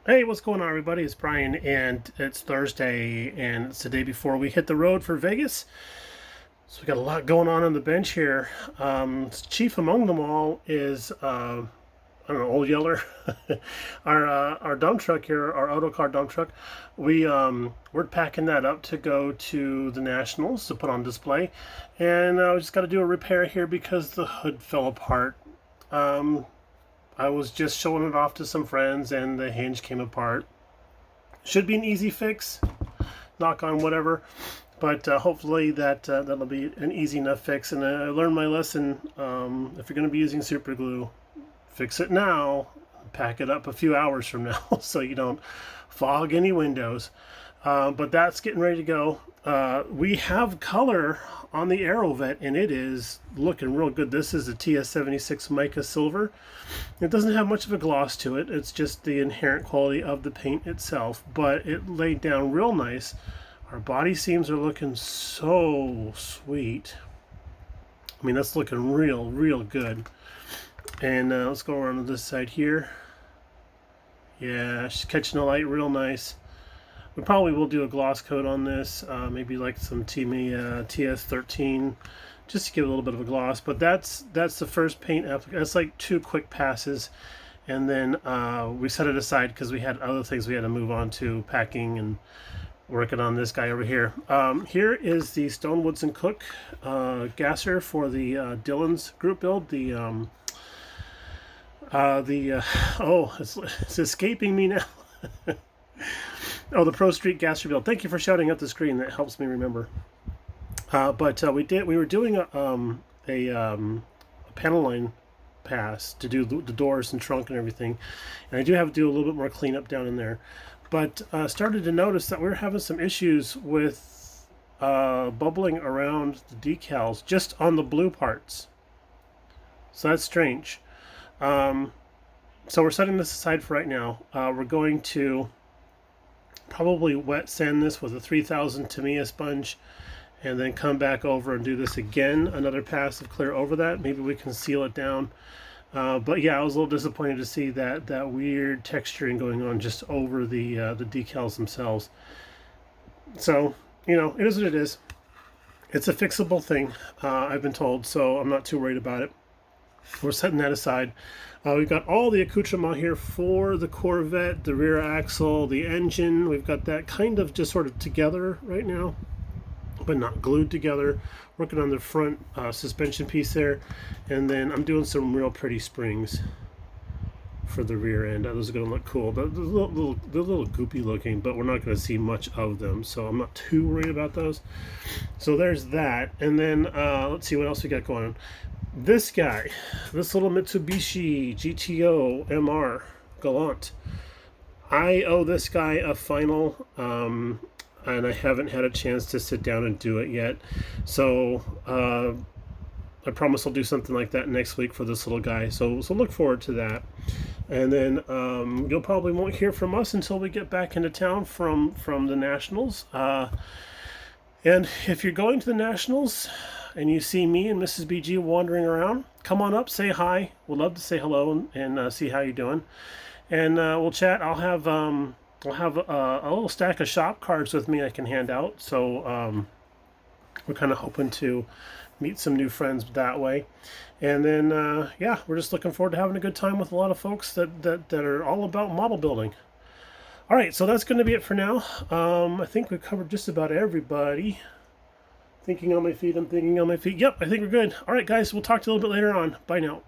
Hey, what's going on, everybody? It's Brian, and it's Thursday, and it's the day before we hit the road for Vegas. So we got a lot going on the bench here. Chief among them all is I don't know, Old Yeller, our dump truck here, our auto car dump truck. We're packing that up to go to the Nationals to put on display, and we just got to do a repair here because the hood fell apart. Um, I was just showing it off to some friends, and the hinge came apart. Should be an easy fix, knock on whatever, but hopefully that'll be an easy enough fix. And I learned my lesson. If you're going to be using super glue, fix it now, pack it up a few hours from now, so you don't fog any windows. But that's getting ready to go. We have color on the Aerovet, and it is looking real good. This is a TS76 mica silver. It doesn't have much of a gloss to it. It's just the inherent quality of the paint itself, but it laid down real nice. Our body seams are looking so sweet. I mean, that's looking real good. And let's go around to this side here. Yeah, she's catching the light real nice. We probably will do a gloss coat on this, maybe like some TS13, just to give it a little bit of a gloss. But that's the first paint application. That's like 2 quick passes, and then we set it aside because we had other things we had to move on to, packing and working on this guy over here. Here is the Stone Woods and Cook gasser for the Dillon's group build. It's escaping me now. Oh, the Pro Street gasser build. Thank you for shouting out the screen. That helps me remember. But we were doing a panel line pass to do the doors and trunk and everything, and I do have to do a little bit more cleanup down in there. But started to notice that we were having some issues with bubbling around the decals just on the blue parts. So that's strange. So we're setting this aside for right now. We're going to probably wet sand this with a 3000 Tamiya sponge, and then come back over and do this again, another pass of clear over that. Maybe we can seal it down. But yeah, I was a little disappointed to see that weird texturing going on just over the decals themselves. So, you know, it is what it is. It's a fixable thing, I've been told, so I'm not too worried about it. We're setting that aside. We've got all the accoutrement here for the Corvette, the rear axle, the engine. We've got that kind of just sort of together right now, but not glued together. Working on the front suspension piece there. And then I'm doing some real pretty springs for the rear end. Those are going to look cool. They're a little goopy looking, but we're not going to see much of them, so I'm not too worried about those. So there's that. And then let's see what else we got going on. This guy, this little Mitsubishi GTO MR Galant. I owe this guy a final, and I haven't had a chance to sit down and do it yet. So I promise I'll do something like that next week for this little guy. So look forward to that. And then you'll probably won't hear from us until we get back into town from the Nationals. And if you're going to the Nationals and you see me and Mrs. BG wandering around, come on up, say hi. We'd love to say hello and see how you're doing. And we'll chat. I'll have a little stack of shop cards with me I can hand out. So we're kind of hoping to meet some new friends that way. And then, yeah, we're just looking forward to having a good time with a lot of folks that are all about model building. All right, so that's going to be it for now. I think we've covered just about everybody. Thinking on my feet, I'm thinking on my feet. Yep, I think we're good. All right, guys, we'll talk to you a little bit later on. Bye now.